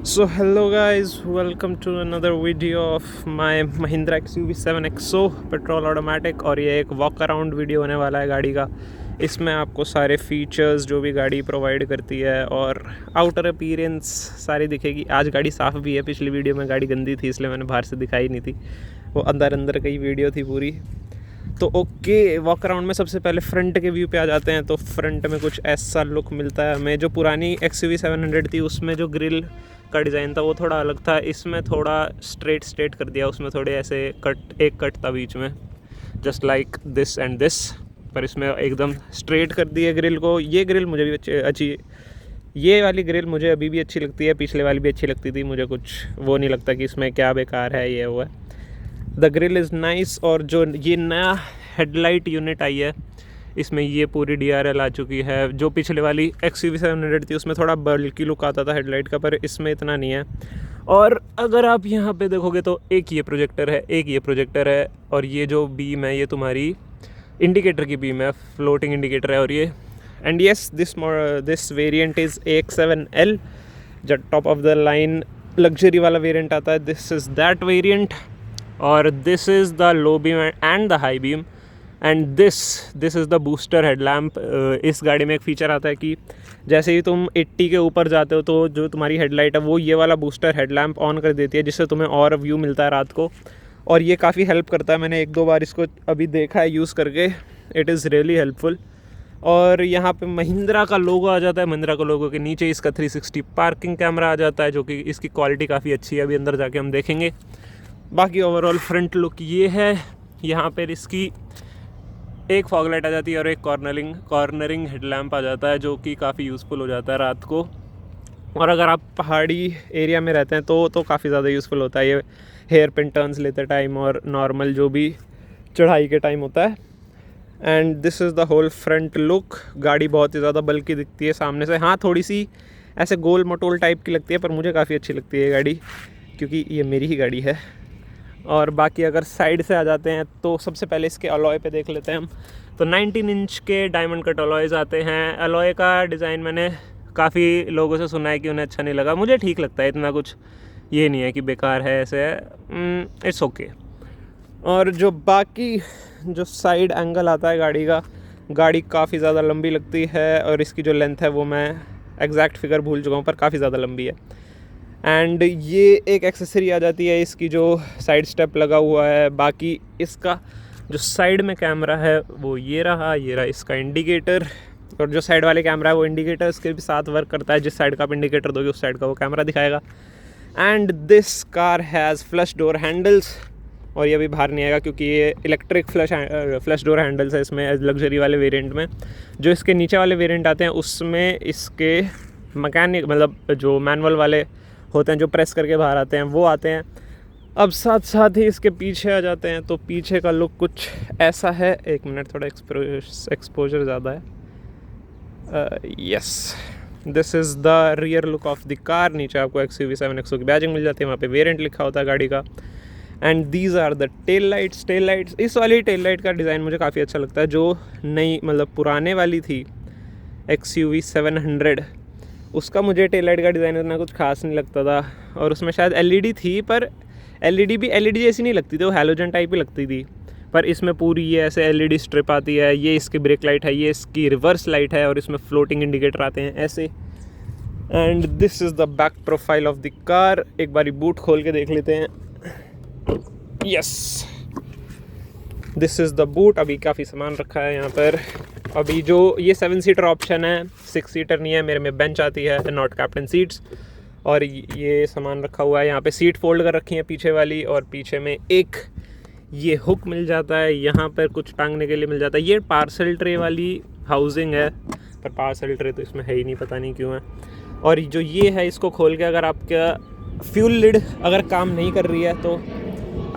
So hello guys, welcome to another video of my Mahindra XUV 7XO petrol automatic. और ये एक walk around video होने वाला है गाड़ी का। इसमें आपको सारे फीचर्स जो भी गाड़ी प्रोवाइड करती है और आउटर अपीयरेंस सारी दिखेगी। आज गाड़ी साफ़ भी है, पिछली वीडियो में गाड़ी गंदी थी इसलिए मैंने बाहर से दिखाई नहीं थी, वो अंदर की वीडियो थी पूरी। तो ओके, वॉक अराउंड में सबसे पहले फ्रंट के व्यू पे आ जाते हैं। तो फ्रंट में कुछ ऐसा लुक मिलता है हमें। जो पुरानी XUV 700 थी उसमें जो ग्रिल का डिज़ाइन था वो थोड़ा अलग था, इसमें थोड़ा स्ट्रेट कर दिया। उसमें थोड़े ऐसे एक कट था बीच में, just like this and this, पर इसमें एकदम स्ट्रेट कर दिए ग्रिल को। ये ग्रिल मुझे भी अच्छी, ये वाली ग्रिल मुझे अभी भी अच्छी लगती है, पिछले वाली भी अच्छी लगती थी। मुझे कुछ वो नहीं लगता कि इसमें क्या बेकार है, ये वो है। The grill is nice. और जो ये नया हेडलाइट यूनिट आई है इसमें ये पूरी DRL आ चुकी है। जो पिछले वाली XUV 700 थी उसमें थोड़ा बल्की लुक आता था हेडलाइट का, पर इसमें इतना नहीं है। और अगर आप यहाँ पे देखोगे तो एक ये प्रोजेक्टर है और ये जो बीम है ये तुम्हारी इंडिकेटर की बीम है, फ्लोटिंग इंडिकेटर है। और ये and yes, this variant is AX7L, जो top of the line luxury वाला वेरिएंट आता है। This is that variant. और this is the low beam and the high beam and this is the booster headlamp. इस गाड़ी में एक feature आता है कि जैसे ही तुम 80 के ऊपर जाते हो तो जो तुम्हारी हेडलाइट है वो ये वाला बूस्टर हेडलैम्प ऑन कर देती है, जिससे तुम्हें और व्यू मिलता है रात को। और ये काफ़ी हेल्प करता है। मैंने 1-2 बार इसको अभी देखा है यूज़ करके, इट इज़ रियली हेल्पफुल। और यहाँ पे महिंद्रा का लोगो आ जाता है। महिंद्रा का लोगो के नीचे इसका 360 पार्किंग कैमरा आ जाता है, जो कि इसकी क्वालिटी काफ़ी अच्छी है, अभी अंदर जाके हम देखेंगे। बाकी ओवरऑल फ्रंट लुक ये है। यहाँ पर इसकी एक फॉग लाइट आ जाती है और एक कॉर्नरिंग हेडलैम्प आ जाता है, जो कि काफ़ी यूज़फुल हो जाता है रात को। और अगर आप पहाड़ी एरिया में रहते हैं तो काफ़ी ज़्यादा यूज़फुल होता है ये हेयर पिन टर्न्स लेते टाइम और नॉर्मल जो भी चढ़ाई के टाइम होता है। And this is the whole front look. गाड़ी बहुत ही ज़्यादा बल्कि दिखती है सामने से। हाँ, थोड़ी सी ऐसे गोल मटोल टाइप की लगती है, पर मुझे काफ़ी अच्छी लगती है ये गाड़ी, क्योंकि ये मेरी ही गाड़ी है। और बाकी अगर साइड से आ जाते हैं तो सबसे पहले इसके अलॉय पे देख लेते हैं हम। तो 19 इंच के डायमंड कट अलॉयज़ आते हैं। अलॉय का डिज़ाइन मैंने काफ़ी लोगों से सुना है कि उन्हें अच्छा नहीं लगा, मुझे ठीक लगता है। इतना कुछ ये नहीं है कि बेकार है, ऐसे है, इट्स ओके। और जो बाकी जो साइड एंगल आता है गाड़ी का, गाड़ी काफ़ी ज़्यादा लंबी लगती है। और इसकी जो लेंथ है वो मैं एग्जैक्ट फिगर भूल चुका हूँ, पर काफ़ी ज़्यादा लंबी है। एंड ये एक एक्सेसरी आ जाती है इसकी, जो साइड स्टेप लगा हुआ है। बाकी इसका जो साइड में कैमरा है वो ये रहा इसका इंडिकेटर। और जो साइड वाले कैमरा है वो इंडिकेटर्स के भी साथ वर्क करता है। जिस साइड का आप इंडिकेटर दोगे उस साइड का वो कैमरा दिखाएगा। And this car has flush door handles. और ये अभी बाहर नहीं आएगा क्योंकि ये इलेक्ट्रिक फ्लश डोर हैंडल्स है इसमें, लग्जरी वाले वेरिएंट में। जो इसके नीचे वाले वेरिएंट आते हैं उसमें इसके मैकेनिक, मतलब जो मैनुअल वाले होते हैं जो प्रेस करके बाहर आते हैं, वो आते हैं। अब साथ ही इसके पीछे आ जाते हैं तो पीछे का लुक कुछ ऐसा है। एक मिनट, थोड़ा एक्सपोजर ज़्यादा है। Yes, this is the rear look of the car. नीचे आपको XUV 7XO की बैजिंग मिल जाती है, वहाँ पे वेरिएंट लिखा होता है गाड़ी का। And these are the tail lights. इस वाली टेल लाइट का डिज़ाइन मुझे काफ़ी अच्छा लगता है। जो नई, मतलब पुराने वाली थी XUV 700, उसका मुझे टेल लाइट का डिज़ाइन इतना कुछ खास नहीं लगता था। और उसमें शायद LED थी, पर LED जैसी नहीं लगती थी, वो हैलोजन टाइप ही लगती थी। पर इसमें पूरी ये ऐसे LED स्ट्रिप आती है। ये इसकी ब्रेक लाइट है, ये इसकी रिवर्स लाइट है, और इसमें फ्लोटिंग इंडिकेटर आते हैं ऐसे। And this is the back profile of the car. एक बारी बूट खोल के देख लेते हैं। Yes, this is the boot. अभी काफ़ी सामान रखा है यहाँ पर। अभी जो ये 7 सीटर ऑप्शन है, 6 सीटर नहीं है। मेरे में बेंच आती है, नॉट कैप्टन सीट्स। और ये सामान रखा हुआ है यहाँ पे। सीट फोल्ड कर रखी है पीछे वाली, और पीछे में एक ये हुक मिल जाता है, यहाँ पर कुछ टांगने के लिए मिल जाता है। ये पार्सल ट्रे वाली हाउसिंग है, पर पार्सल ट्रे तो इसमें है ही नहीं, पता नहीं क्यों है। और जो ये है, इसको खोल के अगर आपका फ्यूल लिड अगर काम नहीं कर रही है तो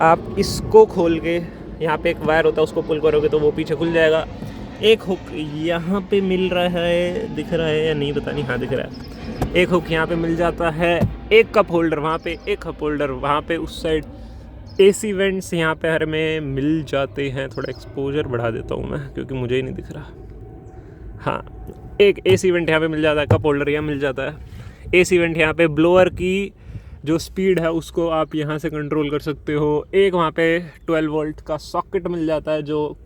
आप इसको खोल के, यहाँ पे एक वायर होता है उसको पुल करोगे तो वो पीछे खुल जाएगा। एक हुक यहाँ पे मिल रहा है, दिख रहा है या नहीं पता नहीं, हाँ दिख रहा है। एक हुक यहाँ पे मिल जाता है, एक कप होल्डर वहाँ पे, एक कप होल्डर वहाँ पे उस साइड। AC वेंट्स यहाँ पे हर में मिल जाते हैं। थोड़ा एक्सपोजर बढ़ा देता हूँ मैं क्योंकि मुझे ही नहीं दिख रहा। हाँ, एक AC वेंट यहाँ पे मिल जाता है, कप होल्डर यहाँ मिल जाता है। AC वेंट यहाँ पे, ब्लोअर की जो स्पीड है उसको आप यहाँ से कंट्रोल कर सकते हो। एक वहाँ पे 12 वोल्ट का सॉकेट मिल जाता है जो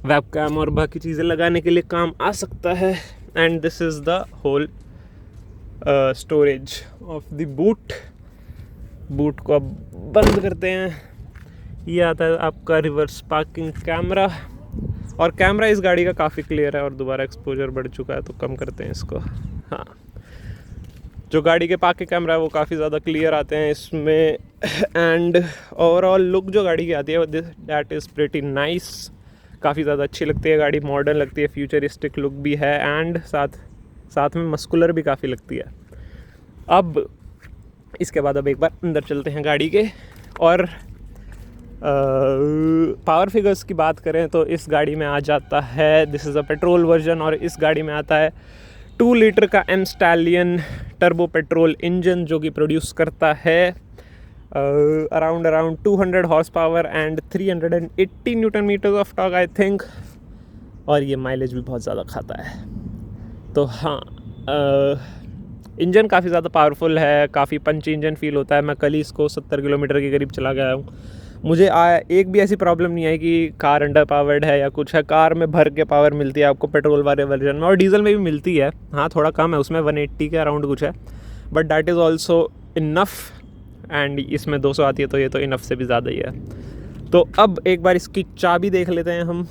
वेबकैम और बाकी चीज़ें लगाने के लिए काम आ सकता है। And this is the whole storage of the boot को अब बंद करते हैं। ये आता है आपका रिवर्स पार्किंग कैमरा, और कैमरा इस गाड़ी का काफ़ी क्लियर है और दोबारा एक्सपोजर बढ़ चुका है तो कम करते हैं इसको। हाँ, जो गाड़ी के पार्किंग कैमरा है वो काफ़ी ज़्यादा क्लियर आते हैं इसमें। एंड ओवरऑल लुक जो गाड़ी की आती है दैट इज़ प्रिटी नाइस, काफ़ी ज़्यादा अच्छी लगती है गाड़ी, मॉडर्न लगती है, फ्यूचरिस्टिक लुक भी है एंड साथ में मस्कुलर भी काफ़ी लगती है। अब इसके बाद अब एक बार अंदर चलते हैं गाड़ी के, और पावर फिगर्स की बात करें तो इस गाड़ी में आ जाता है, this is a petrol version, और इस गाड़ी में आता है 2 लीटर का M Stallion turbo petrol engine जो कि प्रोड्यूस करता है around 200 horsepower and 380 newton metres of torque I think, और ये माइलेज भी बहुत ज़्यादा खाता है। तो हाँ, इंजन काफ़ी ज़्यादा पावरफुल है, काफ़ी पंची इंजन फील होता है। मैं कल ही इसको 70 किलोमीटर के करीब चला गया हूँ। मुझे एक भी ऐसी प्रॉब्लम नहीं है कि कार अंडर पावर्ड है या कुछ है। कार में भर के पावर मिलती है आपको पेट्रोल वाले वर्जन में, और डीजल में भी मिलती है। हाँ, थोड़ा कम है, उसमें 180 के अराउंड कुछ है, but that is also enough. And इसमें 200 आती है तो ये तो इनफ से भी ज़्यादा ही है। तो अब एक बार इसकी चाबी देख लेते हैं हम।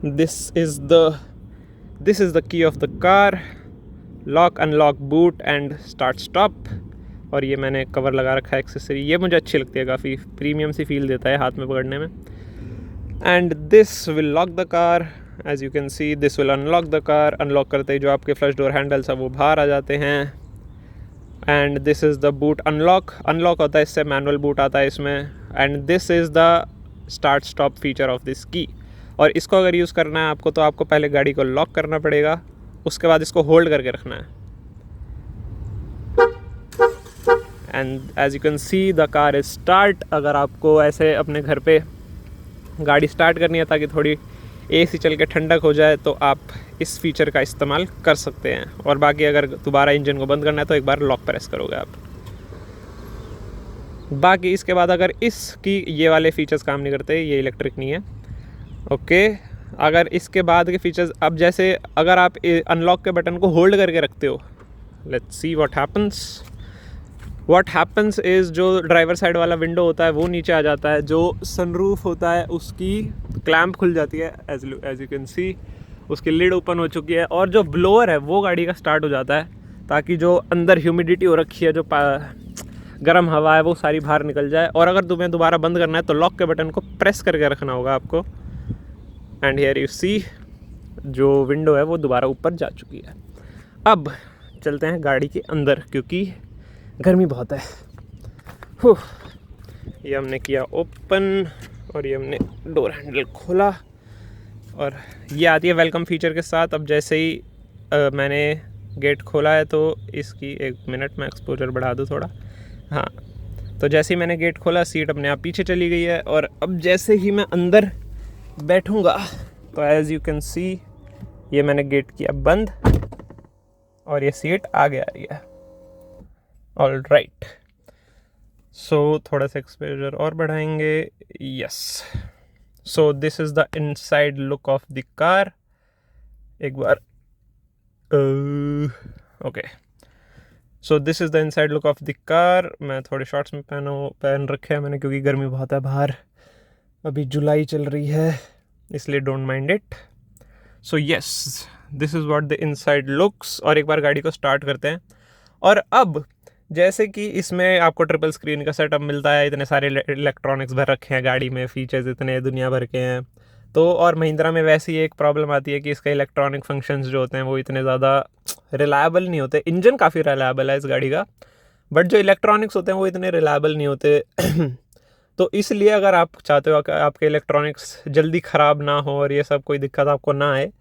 This is the key of the car, lock unlock boot and start stop. और ये मैंने कवर लगा रखा है एक्सेसरी, ये मुझे अच्छी लगती है, काफ़ी प्रीमियम सी फील देता है हाथ में पकड़ने में। And this will lock the car, as you can see this will unlock the car. Unlock करते ही जो आपके फ्लश डोर हैंडल्स हैं वो बाहर आ जाते हैं। And this is the boot unlock होता है, इससे मैनुअल बूट आता है इसमें। And this is the start stop feature of this की। और इसको अगर यूज़ करना है आपको तो आपको पहले गाड़ी को लॉक करना पड़ेगा, उसके बाद इसको होल्ड करके रखना है। And as you can see the car is start. अगर आपको ऐसे अपने घर पे गाड़ी स्टार्ट करनी है ताकि थोड़ी एसी चल के ठंडक हो जाए तो आप इस फीचर का इस्तेमाल कर सकते हैं। और बाकी अगर दोबारा इंजन को बंद करना है तो एक बार लॉक प्रेस करोगे आप। बाकी इसके बाद अगर इसकी ये वाले फीचर्स काम नहीं करते, ये इलेक्ट्रिक नहीं है, ओके। अगर इसके बाद के फीचर्स, अब जैसे अगर आप अनलॉक के बटन को होल्ड करके रखते हो, let's see what happens is जो ड्राइवर साइड वाला विंडो होता है वो नीचे आ जाता है, जो सनरूफ होता है उसकी क्लैंप खुल जाती है, एज यू कैन सी उसकी लिड ओपन हो चुकी है, और जो ब्लोअर है वो गाड़ी का स्टार्ट हो जाता है ताकि जो अंदर ह्यूमिडिटी हो रखी है, जो गर्म हवा है वो सारी बाहर निकल जाए। और अगर तुम्हें दोबारा बंद करना है तो लॉक के बटन को प्रेस करके रखना होगा आपको। एंड हियर यू सी जो विंडो है वो दोबारा ऊपर जा चुकी है। अब चलते हैं गाड़ी के अंदर क्योंकि गर्मी बहुत है। ये हमने किया ओपन और ये हमने डोर हैंडल खोला और ये आती है वेलकम फीचर के साथ। अब जैसे ही मैंने गेट खोला है तो इसकी एक मिनट में एक्सपोजर बढ़ा दूँ थोड़ा। हाँ, तो जैसे ही मैंने गेट खोला सीट अपने आप पीछे चली गई है, और अब जैसे ही मैं अंदर बैठूँगा तो एज यू कैन सी ये मैंने गेट किया बंद और ये सीट आगे आ रही है। ऑल राइट, सो थोड़ा सा एक्सपोजर और बढ़ाएंगे। Yes, so this is the inside look of the car. एक बार okay, so this is the inside look of the car. मैं थोड़े शॉर्ट्स में पहन रखे हैं मैंने क्योंकि गर्मी बहुत है बाहर, अभी जुलाई चल रही है इसलिए don't mind it. So yes, this is what the inside looks. और एक बार गाड़ी को स्टार्ट करते हैं। और अब जैसे कि इसमें आपको ट्रिपल स्क्रीन का सेटअप मिलता है, इतने सारे इलेक्ट्रॉनिक्स भर रखे हैं गाड़ी में, फीचर्स इतने दुनिया भर के हैं तो। और महिंद्रा में वैसे ही एक प्रॉब्लम आती है कि इसका इलेक्ट्रॉनिक फंक्शंस जो होते हैं वो इतने ज़्यादा रिलायबल नहीं होते। इंजन काफ़ी रिलायबल है इस गाड़ी का, बट जो इलेक्ट्रॉनिक्स होते हैं वो इतने रिलायबल नहीं होते। तो इसलिए अगर आप चाहते हो कि आपके इलेक्ट्रॉनिक्स जल्दी ख़राब ना हो और ये सब कोई दिक्कत आपको ना आए,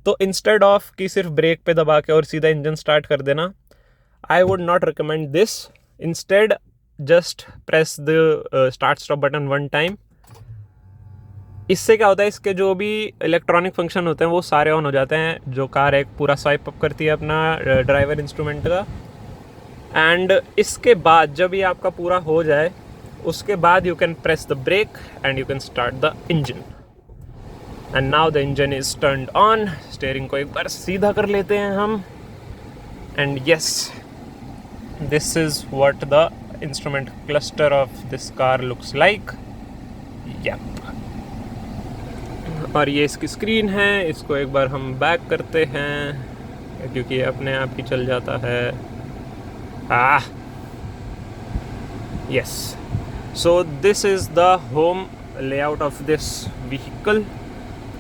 तो इंस्टेड ऑफ कि सिर्फ ब्रेक पे दबा के और सीधा इंजन स्टार्ट कर देना, I would not recommend this. Instead, just press the start stop button one time. इससे क्या होता है, इसके जो भी इलेक्ट्रॉनिक फंक्शन होते हैं वो सारे ऑन हो जाते हैं। जो कार एक पूरा स्वाइप अप करती है अपना ड्राइवर इंस्ट्रूमेंट का, एंड इसके बाद जब ये आपका पूरा हो जाए उसके बाद you can press the brake and you can start the engine. And now the engine is turned on. Steering को एक बार सीधा कर लेते हैं हम। And yes, this is what the instrument cluster of this car looks like. Yep, और ये इसकी स्क्रीन है। इसको एक बार हम बैक करते हैं क्योंकि ये अपने आप ही चल जाता है। Yes, so this is the home layout of this vehicle.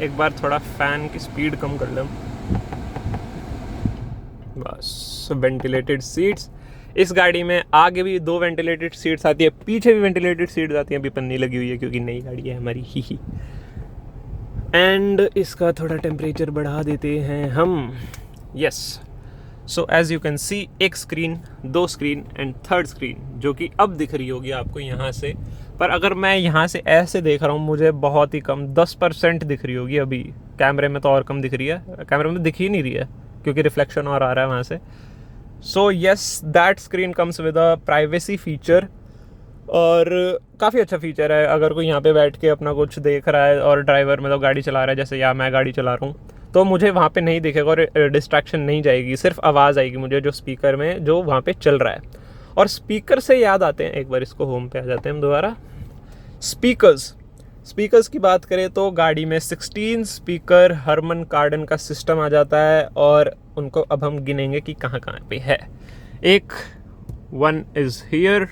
एक बार थोड़ा फ़ैन की स्पीड कम कर लें बस। वेंटिलेटेड सीट्स इस गाड़ी में आगे भी 2 वेंटिलेटेड सीट्स आती है, पीछे भी वेंटिलेटेड सीट्स आती हैं। अभी पन्नी लगी हुई है क्योंकि नई गाड़ी है हमारी ही। एंड इसका थोड़ा टेम्परेचर बढ़ा देते हैं हम। Yes, so as you can see, एक screen, 2 screen and 3rd screen जो कि अब दिख रही होगी आपको यहाँ से। पर अगर मैं यहाँ से ऐसे देख रहा हूँ मुझे बहुत ही कम 10% दिख रही होगी। अभी कैमरे में तो और कम दिख रही है, कैमरे में दिख ही नहीं रही है क्योंकि रिफ्लेक्शन और आ रहा है वहाँ से। So yes, that screen comes with a privacy feature और काफ़ी अच्छा फीचर है। अगर कोई यहाँ पे बैठ के अपना कुछ देख रहा है और ड्राइवर मतलब गाड़ी चला रहा है, जैसे या मैं गाड़ी चला रहा हूँ, तो मुझे वहाँ पे नहीं दिखेगा और डिस्ट्रैक्शन नहीं जाएगी, सिर्फ आवाज़ आएगी मुझे जो स्पीकर में जो वहाँ पे चल रहा है। और स्पीकर से याद आते हैं, एक बार इसको होम पे आ जाते हैं हम दोबारा। स्पीकर्स की बात करें तो गाड़ी में 16 स्पीकर हरमन कार्डन का सिस्टम आ जाता है और उनको अब हम गिनेंगे कि कहाँ कहाँ पे है। 1 इज़ हियर,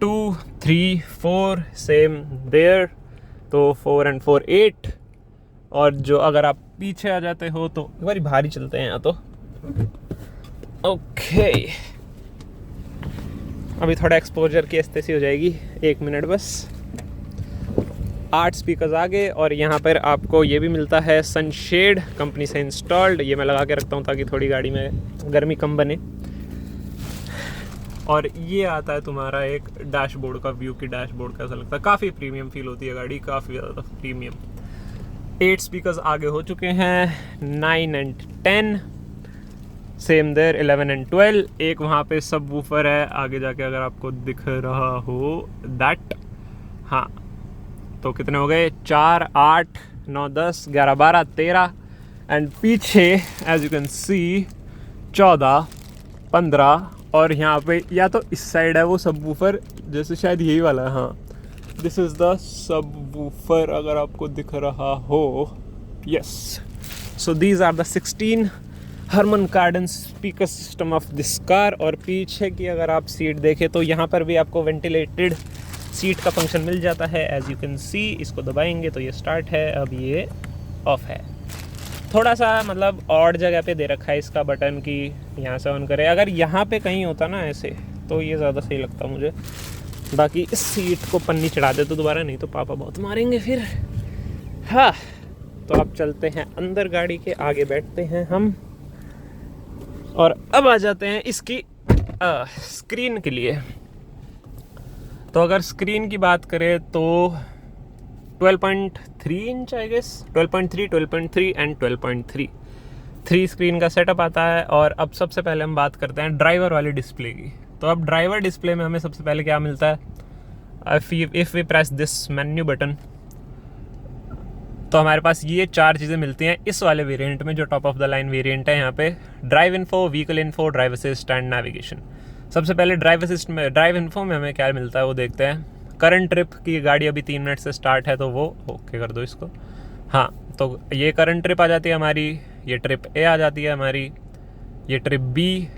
2, 3, 4 सेम देयर, तो 4 and 4 8। और जो अगर आप पीछे आ जाते हो तो एक बार भारी चलते हैं यहाँ तो। ओके, अभी थोड़ा एक्सपोजर की अस्ते सी हो जाएगी, 1 मिनट बस। 8 स्पीकर्स आगे और यहाँ पर आपको ये भी मिलता है सनशेड कंपनी से इंस्टॉल्ड। ये मैं लगा के रखता हूँ ताकि थोड़ी गाड़ी में गर्मी कम बने। और ये आता है तुम्हारा एक डैशबोर्ड का व्यू की डैशबोर्ड कैसा लगता है। काफ़ी प्रीमियम फील होती है गाड़ी, काफ़ी ज़्यादा प्रीमियम। 8 स्पीकर्स आगे हो चुके हैं, 9 and 10 सेम देयर, 11 and 12। एक वहाँ पे सब वूफर है आगे जाके, अगर आपको दिख रहा हो दैट। हाँ, तो कितने हो गए? 4, 8, 9, 10, 11, 12, 13 एंड पीछे एज यू कैन सी 14, 15। और यहाँ पे या तो इस साइड है वो सब वूफर, जैसे शायद यही वाला है। हाँ, this is the subwoofer अगर आपको दिख रहा हो। Yes, so these are the 16 Harman Kardon speaker system of this car. और पीछे की अगर आप सीट देखें तो यहाँ पर भी आपको वेंटिलेटेड सीट का फंक्शन मिल जाता है। एज यू कैन सी, इसको दबाएंगे तो ये स्टार्ट है, अब ये ऑफ है। थोड़ा सा मतलब ऑड जगह पे दे रखा है इसका बटन कि यहाँ से ऑन करे। अगर यहाँ पे कहीं होता ना ऐसे तो ये ज़्यादा सही लगता मुझे। बाकी इस सीट को पन्नी चढ़ा दे तो दोबारा, नहीं तो पापा बहुत मारेंगे फिर। हाँ, तो अब चलते हैं अंदर, गाड़ी के आगे बैठते हैं हम और अब आ जाते हैं इसकी स्क्रीन के लिए। तो अगर स्क्रीन की बात करें तो 12.3 inch I guess, 12.3, 12.3 and 12.3 3 screen का सेटअप आता है। और अब सबसे पहले हम बात करते हैं ड्राइवर वाली डिस्प्ले की। तो अब ड्राइवर डिस्प्ले में हमें सबसे पहले क्या मिलता है? If we press this menu button तो हमारे पास ये 4 चीज़ें मिलती हैं इस वाले वेरिएंट में, जो top of the line variant है। यहाँ पे drive info, vehicle info, drive assist and navigation. सबसे पहले ड्राइव असिस्ट में, ड्राइव इन्फो में हमें क्या मिलता है वो देखते हैं। करंट ट्रिप की गाड़ी अभी 3 मिनट से स्टार्ट है तो वो ओके कर दो इसको। हाँ, तो ये करंट ट्रिप आ जाती है हमारी, ये ट्रिप ए आ जाती है हमारी, ये trip B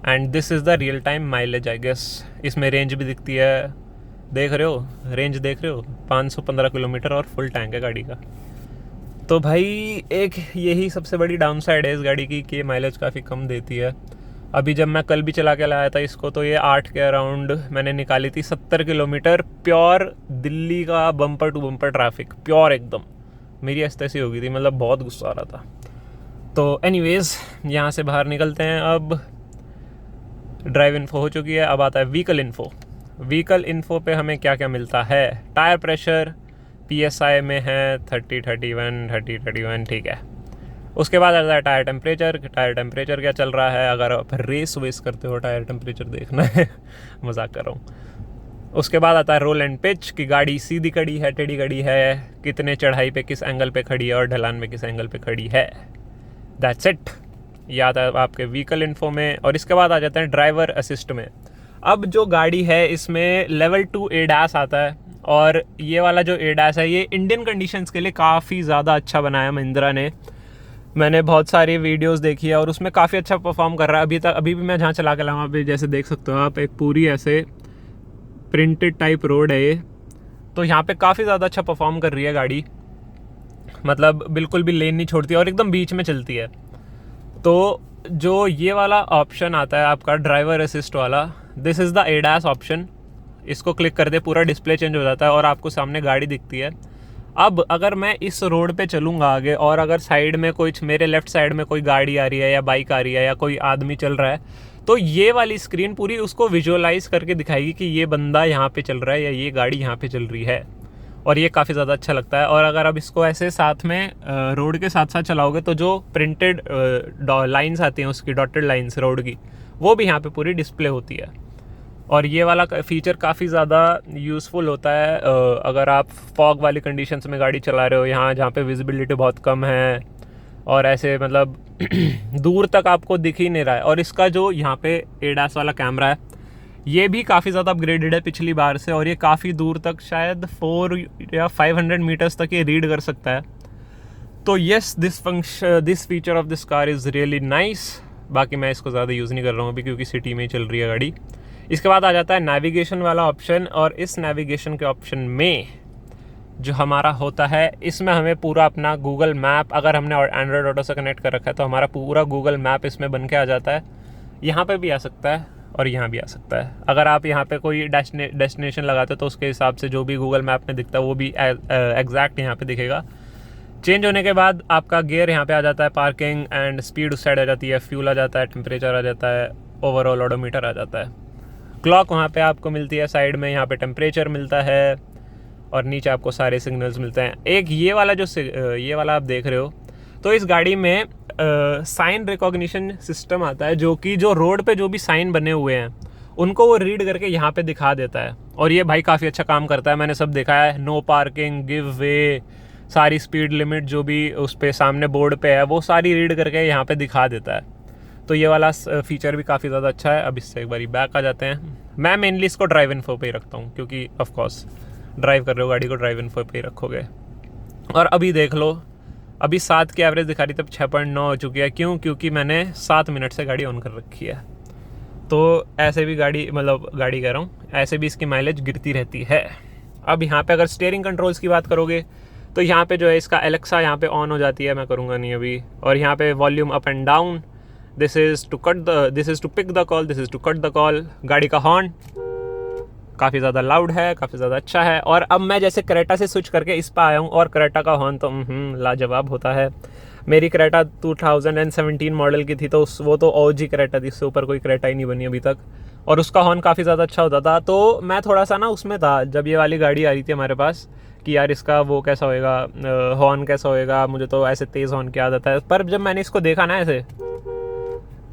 and this is the real time mileage I guess. इसमें रेंज भी दिखती है, देख रहे हो रेंज, देख रहे हो 515 किलोमीटर और फुल टैंक है गाड़ी का। तो भाई एक यही सबसे बड़ी डाउन साइड है इस गाड़ी की कि माइलेज काफ़ी कम देती है। अभी जब मैं कल भी चला के लाया था इसको तो ये 8 के अराउंड मैंने निकाली थी, 70 किलोमीटर प्योर दिल्ली का bumper to bumper traffic, pure एकदम। मेरी ऐसी हो गई थी, मतलब बहुत गुस्सा आ रहा था। तो एनीवेज़ यहाँ से बाहर निकलते हैं। अब ड्राइव इन्फो हो चुकी है, अब आता है व्हीकल इन्फो। व्हीकल इन्फो पे हमें क्या क्या मिलता है? टायर प्रेशर PSI में है 30, 31, 30, 31, ठीक है। उसके बाद आता है टायर टेम्परेचर क्या चल रहा है, अगर आप रेस वेस करते हो टायर टेम्परेचर देखना है मजाक कर रहा हूँ। उसके बाद आता है रोल एंड पिच कि गाड़ी सीधी खड़ी है, टेढ़ी खड़ी है, कितने चढ़ाई पे किस एंगल पे खड़ी है और ढलान में किस एंगल पे खड़ी है। That's it. ये आता है आपके व्हीकल इन्फो में। और इसके बाद आ जाते हैं ड्राइवर असिस्ट में। अब जो गाड़ी है इसमें लेवल 2 ADAS आता है, और ये वाला जो ADAS है ये इंडियन कंडीशंस के लिए काफ़ी ज़्यादा अच्छा बनाया महिंद्रा ने। मैंने बहुत सारी वीडियोस देखी है और उसमें काफ़ी अच्छा परफॉर्म कर रहा है। अभी भी मैं जहाँ चला के लाऊँ वहाँ पे जैसे देख सकते हो आप, एक पूरी ऐसे प्रिंटेड टाइप रोड है ये, तो यहाँ पे काफ़ी ज़्यादा अच्छा परफॉर्म कर रही है गाड़ी। मतलब बिल्कुल भी लेन नहीं छोड़ती और एकदम बीच में चलती है। तो जो ये वाला ऑप्शन आता है आपका ड्राइवर असिस्ट वाला, this is the ADAS option. इसको क्लिक कर दे, पूरा डिस्प्ले चेंज हो जाता है और आपको सामने गाड़ी दिखती है। अब अगर मैं इस रोड पे चलूँगा आगे और अगर साइड में कुछ, मेरे लेफ़्ट साइड में कोई गाड़ी आ रही है या बाइक आ रही है या कोई आदमी चल रहा है, तो ये वाली स्क्रीन पूरी उसको विजुअलाइज करके दिखाएगी कि ये बंदा यहाँ पे चल रहा है या ये गाड़ी यहाँ पे चल रही है। और ये काफ़ी ज़्यादा अच्छा लगता है। और अगर आप इसको ऐसे साथ में रोड के साथ साथ चलाओगे तो जो प्रिंटेड लाइंस आती हैं उसकी, डॉटेड लाइंस रोड की, वो भी यहाँ पे पूरी डिस्प्ले होती है। और ये वाला फीचर काफ़ी ज़्यादा यूज़फुल होता है अगर आप फॉग वाली कंडीशंस में गाड़ी चला रहे हो, यहाँ जहाँ पे विजिबिलिटी बहुत कम है और ऐसे मतलब दूर तक आपको दिख ही नहीं रहा है। और इसका जो यहाँ पे ADAS वाला कैमरा है ये भी काफ़ी ज़्यादा अपग्रेडेड है पिछली बार से, और ये काफ़ी दूर तक, शायद 4 या 500 मीटर्स तक ये रीड कर सकता है। तो yes, this feature of this car is really nice. बाकी मैं इसको ज़्यादा यूज़ नहीं कर रहा हूँ अभी क्योंकि सिटी में ही चल रही है गाड़ी। इसके बाद आ जाता है नेविगेशन वाला ऑप्शन, और इस नेविगेशन के ऑप्शन में जो हमारा होता है, इसमें हमें पूरा अपना गूगल मैप, अगर हमने एंड्रॉयड ऑटो से कनेक्ट कर रखा है तो हमारा पूरा गूगल मैप इसमें बन के आ जाता है। यहाँ पे भी आ सकता है और यहाँ भी आ सकता है। अगर आप यहाँ पे कोई डेस्टिनेशन लगाते हो तो उसके हिसाब से जो भी गूगल मैप में दिखता है वो भी एग्जैक्ट यहाँ पे दिखेगा। चेंज होने के बाद आपका गियर यहाँ पे आ जाता है, पार्किंग एंड स्पीड उस साइड आ जाती है, फ्यूल आ जाता है, टेम्परेचर आ जाता है, ओवरऑल ऑडोमीटर आ जाता है, क्लॉक वहाँ पे आपको मिलती है साइड में, यहाँ पे टेम्परेचर मिलता है और नीचे आपको सारे सिग्नल्स मिलते हैं। एक ये वाला आप देख रहे हो, तो इस गाड़ी में साइन रिकॉग्निशन सिस्टम आता है जो कि जो रोड पे जो भी साइन बने हुए हैं उनको वो रीड करके यहाँ पे दिखा देता है। और ये भाई काफ़ी अच्छा काम करता है, मैंने सब देखा है। नो पार्किंग, गिव वे, सारी स्पीड लिमिट जो भी उस पर सामने बोर्ड पे है वो सारी रीड करके यहाँ पे दिखा देता है। तो ये वाला फीचर भी काफ़ी ज़्यादा अच्छा है। अब इससे एक बारी बैक आ जाते हैं। मैं मेनली इसको ड्राइव इन्फो पे ही रखता हूँ क्योंकि ऑफकोर्स ड्राइव कर रहे हो गाड़ी को, ड्राइव इन्फो पे ही रखोगे। और अभी देख लो, अभी 7 की एवरेज दिखा रही, तब 6.9 हो चुकी है। क्यों? क्योंकि मैंने 7 मिनट से गाड़ी ऑन कर रखी है। तो ऐसे भी गाड़ी कह रहा हूँ, ऐसे भी इसकी माइलेज गिरती रहती है। अब यहाँ पे अगर स्टीयरिंग कंट्रोल्स की बात करोगे तो यहाँ पे जो है इसका एलेक्सा यहाँ पे ऑन हो जाती है, मैं करूँगा नहीं अभी। और यहाँ पे volume up and down, this is to pick the call, this is to cut the call. गाड़ी का हॉर्न काफ़ी ज़्यादा लाउड है, काफ़ी ज़्यादा अच्छा है। और अब मैं जैसे क्रेटा से स्विच करके इस पर आया हूँ और क्रेटा का हॉर्न तो लाजवाब होता है। मेरी क्रेटा 2017 मॉडल की थी, तो वो तो OG क्रेटा थी, उससे ऊपर कोई क्रेटा ही नहीं बनी अभी तक, और उसका हॉर्न काफ़ी ज़्यादा अच्छा होता था। तो मैं थोड़ा सा ना उसमें था जब ये वाली गाड़ी आ रही थी हमारे पास कि यार इसका वो कैसा होएगा, हॉर्न कैसा होएगा, मुझे तो ऐसे तेज़ हॉर्न की आदत है। पर जब मैंने इसको देखा ना, ऐसे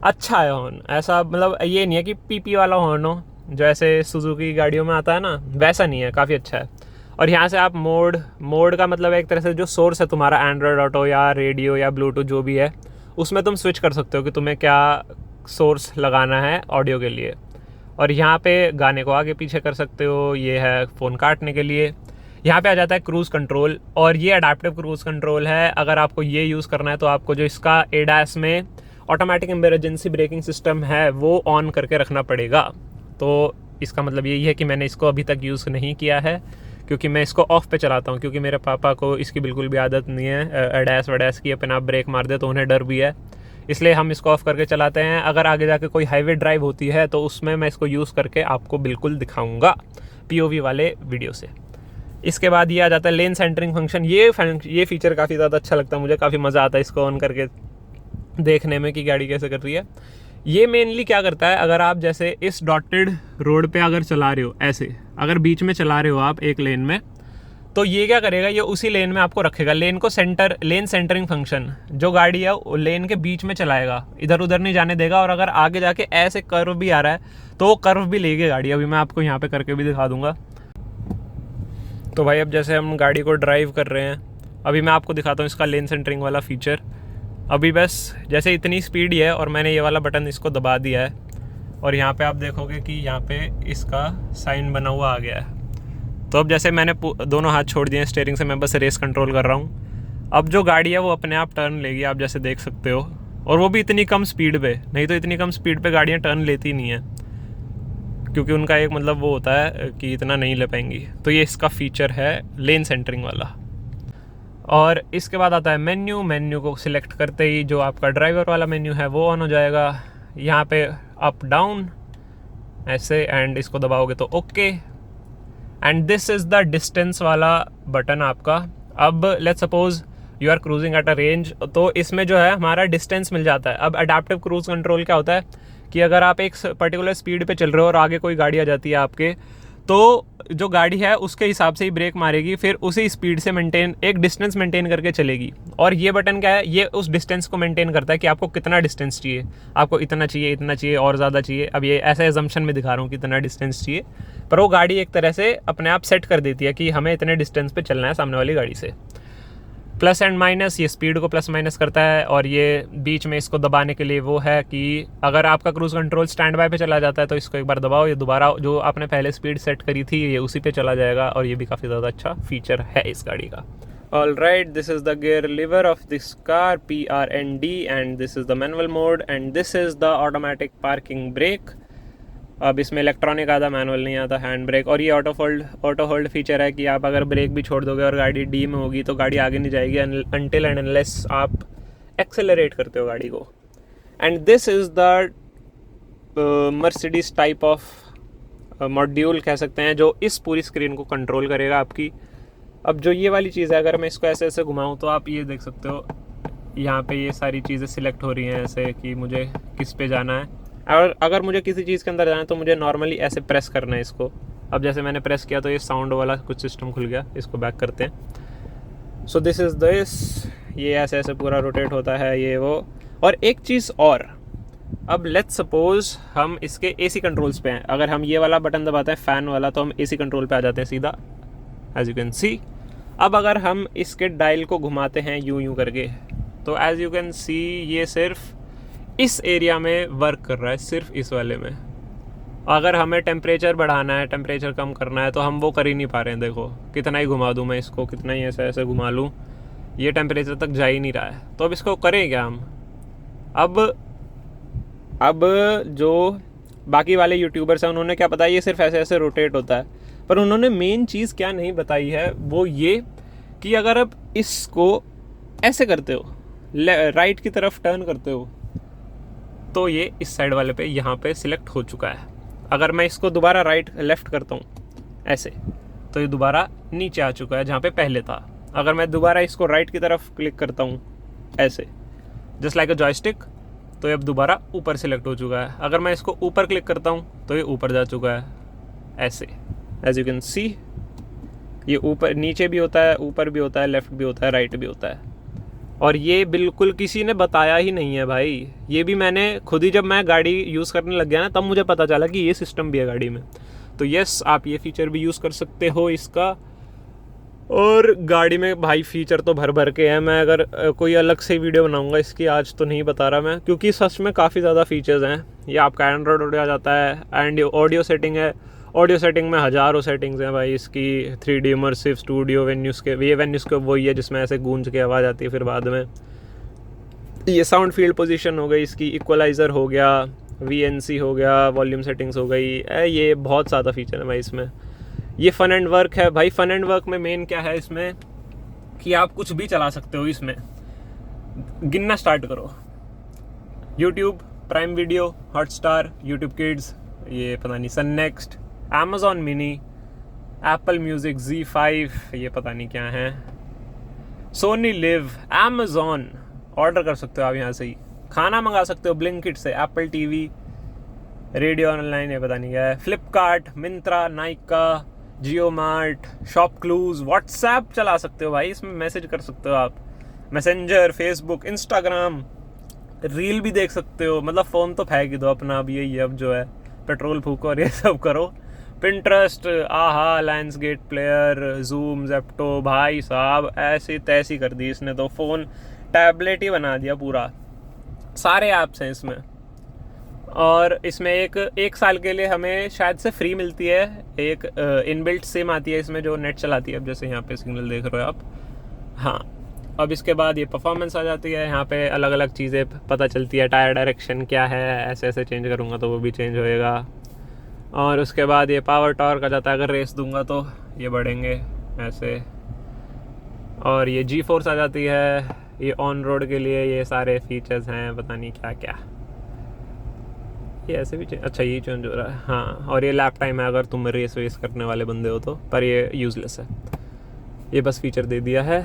अच्छा है हॉर्न, ऐसा मतलब ये नहीं है कि पीपी वाला हॉर्न हो जो ऐसे सुजुकी गाड़ियों में आता है ना, वैसा नहीं है, काफ़ी अच्छा है। और यहाँ से आप मोड का मतलब एक तरह से जो सोर्स है तुम्हारा एंड्रॉयड ऑटो या रेडियो या ब्लूटूथ जो भी है, उसमें तुम स्विच कर सकते हो कि तुम्हें क्या सोर्स लगाना है ऑडियो के लिए। और यहाँ पे गाने को आगे पीछे कर सकते हो, ये है फ़ोन काटने के लिए। यहाँ पे आ जाता है क्रूज़ कंट्रोल, और ये अडैप्टिव क्रूज़ कंट्रोल है। अगर आपको ये यूज़ करना है तो आपको जो इसका ADAS में ऑटोमेटिक इमरजेंसी ब्रेकिंग सिस्टम है वो ऑन करके रखना पड़ेगा। तो इसका मतलब यही है कि मैंने इसको अभी तक यूज़ नहीं किया है क्योंकि मैं इसको ऑफ पे चलाता हूँ, क्योंकि मेरे पापा को इसकी बिल्कुल भी आदत नहीं है ADAS वडैस की, अपने आप ब्रेक मार दे तो उन्हें डर भी है, इसलिए हम इसको ऑफ़ करके चलाते हैं। अगर आगे जाके कोई हाईवे ड्राइव होती है तो उसमें मैं इसको यूज़ करके आपको बिल्कुल दिखाऊँगा POV वाले वीडियो से। इसके बाद ये आ जाता है लेन सेंटरिंग फंक्शन। ये फीचर काफ़ी ज़्यादा अच्छा लगता है मुझे, काफ़ी मज़ा आता है इसको ऑन करके देखने में कि गाड़ी कैसे कर रही है। ये मेनली क्या करता है, अगर आप जैसे इस डॉटेड रोड पे अगर चला रहे हो, ऐसे अगर बीच में चला रहे हो आप एक लेन में, तो ये क्या करेगा, ये उसी लेन में आपको रखेगा। लेन सेंटरिंग फंक्शन, जो गाड़ी है वो लेन के बीच में चलाएगा, इधर उधर नहीं जाने देगा। और अगर आगे जाके ऐसे कर्व भी आ रहा है तो वो कर्व भी लेगी गाड़ी। अभी मैं आपको यहाँ पे करके भी दिखा दूंगा। तो भाई अब जैसे हम गाड़ी को ड्राइव कर रहे हैं, अभी मैं आपको दिखाता हूँ इसका लेन सेंटरिंग वाला फीचर। अभी बस जैसे इतनी स्पीड ही है और मैंने ये वाला बटन इसको दबा दिया है और यहाँ पे आप देखोगे कि यहाँ पे इसका साइन बना हुआ आ गया है। तो अब जैसे मैंने दोनों हाथ छोड़ दिए स्टीयरिंग से, मैं बस रेस कंट्रोल कर रहा हूँ। अब जो गाड़ी है वो अपने आप टर्न लेगी, आप जैसे देख सकते हो। और वो भी इतनी कम स्पीड पे, नहीं तो इतनी कम स्पीड पे गाड़ियाँ टर्न लेती नहीं है, क्योंकि उनका एक मतलब वो होता है कि इतना नहीं ले पाएंगी। तो ये इसका फीचर है लेन सेंटरिंग वाला। और इसके बाद आता है मेन्यू को सिलेक्ट करते ही जो आपका ड्राइवर वाला मेन्यू है वो ऑन हो जाएगा। यहाँ पे अप डाउन ऐसे, एंड इसको दबाओगे तो okay. And this is the distance वाला बटन आपका। अब let's suppose you are cruising at a range, तो इसमें जो है हमारा डिस्टेंस मिल जाता है। अब अडेप्टिव क्रूज कंट्रोल क्या होता है कि अगर आप एक पर्टिकुलर स्पीड पे चल रहे हो और आगे कोई गाड़ी आ जाती है आपके, तो जो गाड़ी है उसके हिसाब से ही ब्रेक मारेगी, फिर उसी स्पीड से एक डिस्टेंस मेंटेन करके चलेगी। और ये बटन क्या है, ये उस डिस्टेंस को मेंटेन करता है कि आपको कितना डिस्टेंस चाहिए, आपको इतना चाहिए और ज़्यादा चाहिए। अब ये ऐसे एजम्पशन में दिखा रहा हूँ कि इतना डिस्टेंस चाहिए, पर वो गाड़ी एक तरह से अपने आप सेट कर देती है कि हमें इतने डिस्टेंस पे चलना है सामने वाली गाड़ी से। प्लस एंड माइनस, ये स्पीड को प्लस माइनस करता है। और ये बीच में इसको दबाने के लिए वो है कि अगर आपका क्रूज कंट्रोल स्टैंड बाय पे चला जाता है तो इसको एक बार दबाओ, ये दोबारा जो आपने पहले स्पीड सेट करी थी ये उसी पे चला जाएगा। और ये भी काफ़ी ज़्यादा अच्छा फीचर है इस गाड़ी का। All right, this is the gear lever of this car, PRND, and this is the manual mode, and this is the automatic parking brake. अब इसमें इलेक्ट्रॉनिक आता, मैनुअल नहीं आता, हैंड ब्रेक। और ये ऑटो होल्ड फीचर है कि आप अगर ब्रेक भी छोड़ दोगे और गाड़ी डी में होगी तो गाड़ी आगे नहीं जाएगी अनटिल एंड अनलेस आप एक्सेलरेट करते हो गाड़ी को। And this is the Mercedes type of module कह सकते हैं, जो इस पूरी स्क्रीन को कंट्रोल करेगा आपकी। अब जो ये वाली चीज़ है, अगर मैं इसको ऐसे ऐसे घुमाऊँ तो आप ये देख सकते हो यहाँ पे ये सारी चीज़ें सिलेक्ट हो रही हैं ऐसे कि मुझे किस पे जाना है। और अगर मुझे किसी चीज़ के अंदर जाना है तो मुझे नॉर्मली ऐसे प्रेस करना है इसको। अब जैसे मैंने प्रेस किया तो ये साउंड वाला कुछ सिस्टम खुल गया, इसको बैक करते हैं। सो दिस इज़ दिस, ये ऐसे ऐसे पूरा रोटेट होता है ये वो। और एक चीज़ और, अब लेट्स सपोज हम इसके AC कंट्रोल्स पे हैं। अगर हम ये वाला बटन दबाते हैं फ़ैन वाला तो हम AC कंट्रोल पे आ जाते हैं सीधा, एज यू कैन सी। अब अगर हम इसके डायल को घुमाते हैं यूं करके, तो एज यू कैन सी ये सिर्फ इस एरिया में वर्क कर रहा है, सिर्फ इस वाले में। अगर हमें टेम्परेचर बढ़ाना है, टेम्परेचर कम करना है, तो हम वो कर ही नहीं पा रहे हैं। देखो कितना ही घुमा दूँ मैं इसको, कितना ही ऐसे ऐसे घुमा लूँ, ये टेम्परेचर तक जा ही नहीं रहा है। तो अब इसको करें क्या हम? अब जो बाकी वाले यूट्यूबर्स हैं उन्होंने क्या बताया, ये सिर्फ ऐसे ऐसे रोटेट होता है, पर उन्होंने मेन चीज़ क्या नहीं बताई है वो ये कि अगर आप इसको ऐसे करते हो, राइट की तरफ टर्न करते हो, तो ये इस साइड वाले पे यहाँ पे सिलेक्ट हो चुका है। अगर मैं इसको दोबारा लेफ़्ट करता हूँ ऐसे, तो ये दोबारा नीचे आ चुका है जहाँ पे पहले था। अगर मैं दोबारा इसको राइट की तरफ क्लिक करता हूँ ऐसे, जस्ट लाइक अ जॉयस्टिक, तो ये अब दोबारा ऊपर सिलेक्ट हो चुका है। अगर मैं इसको ऊपर क्लिक करता हूँ तो ये ऊपर जा चुका है ऐसे, एज यू कैन सी। ये ऊपर नीचे भी होता है, ऊपर भी होता है, लेफ़्ट भी होता है, राइट भी होता है। और ये बिल्कुल किसी ने बताया ही नहीं है भाई, ये भी मैंने खुद ही, जब मैं गाड़ी यूज़ करने लग गया ना, तब मुझे पता चला कि ये सिस्टम भी है गाड़ी में। तो यस, आप ये फीचर भी यूज़ कर सकते हो इसका। और गाड़ी में भाई फीचर तो भर के हैं। मैं अगर कोई अलग से वीडियो बनाऊंगा इसकी, आज तो नहीं बता रहा मैं, क्योंकि सच में काफ़ी ज़्यादा फीचर्स हैं। ये आपका एंड्रॉयड ऑडियो आ जाता है, एंड ऑडियो सेटिंग है। ऑडियो सेटिंग में हज़ारों सेटिंग्स हैं भाई इसकी। 3D इमर्सिव स्टूडियो, वेन्यूज़ के वही है जिसमें ऐसे गूंज के आवाज़ आती है। फिर बाद में ये साउंड फील्ड पोजीशन हो गई इसकी, इक्वलाइज़र हो गया, VNC हो गया, वॉल्यूम सेटिंग्स हो गई, ये बहुत ज़्यादा फीचर है भाई इसमें। ये फ़न एंड वर्क है भाई। फ़न एंड वर्क में मेन क्या है इसमें कि आप कुछ भी चला सकते हो इसमें। गिनना स्टार्ट करो, YouTube, prime video, Hotstar, YouTube kids, ये पता नहीं Sun next, Amazon mini, Apple music, Z5, ये पता नहीं क्या है, सोनी लिव, Amazon, ऑर्डर कर सकते हो आप यहाँ से ही, खाना मंगा सकते हो ब्लिंकिट से, एप्पल TV, रेडियो ऑनलाइन, ये पता नहीं क्या है, फ्लिपकार्ट, मिंत्रा, नाइका, जियो मार्ट, शॉप क्लूज, व्हाट्सएप चला सकते हो भाई, इसमें मैसेज कर सकते हो आप, मैसेंजर, फेसबुक, इंस्टाग्राम, रील भी देख सकते हो। मतलब फ़ोन तो फेंक ही दो अपना, अब यही अब जो है पेट्रोल फूको और ये सब करो। पिंटरेस्ट, आहा, लायंसगेट प्लेयर, जूम, जेप्टो, भाई साहब ऐसी तैसी कर दी इसने तो, फ़ोन टैबलेट ही बना दिया पूरा। सारे ऐप्स हैं इसमें, और इसमें एक साल के लिए हमें शायद से फ्री मिलती है, एक इनबिल्ट सिम आती है इसमें जो नेट चलाती है। अब जैसे यहाँ पे सिग्नल देख रहे हो आप, हाँ। अब इसके बाद ये परफॉर्मेंस आ जाती है, यहाँ पे अलग अलग चीज़ें पता चलती है, टायर डायरेक्शन क्या है, ऐसे ऐसे चेंज करूँगा तो वो भी चेंज होएगा। और उसके बाद ये पावर टॉर्क आ जाता है, अगर रेस दूंगा तो ये बढ़ेंगे ऐसे। और ये जी फोर्स आ जाती है, ये ऑन रोड के लिए ये सारे फीचर्स हैं, पता नहीं क्या क्या। ये ऐसे भी अच्छा ये चेंज हो रहा है, हाँ। और ये लैप टाइम है अगर तुम रेस वेस करने वाले बंदे हो तो, पर ये यूज़लेस है, ये बस फीचर दे दिया है।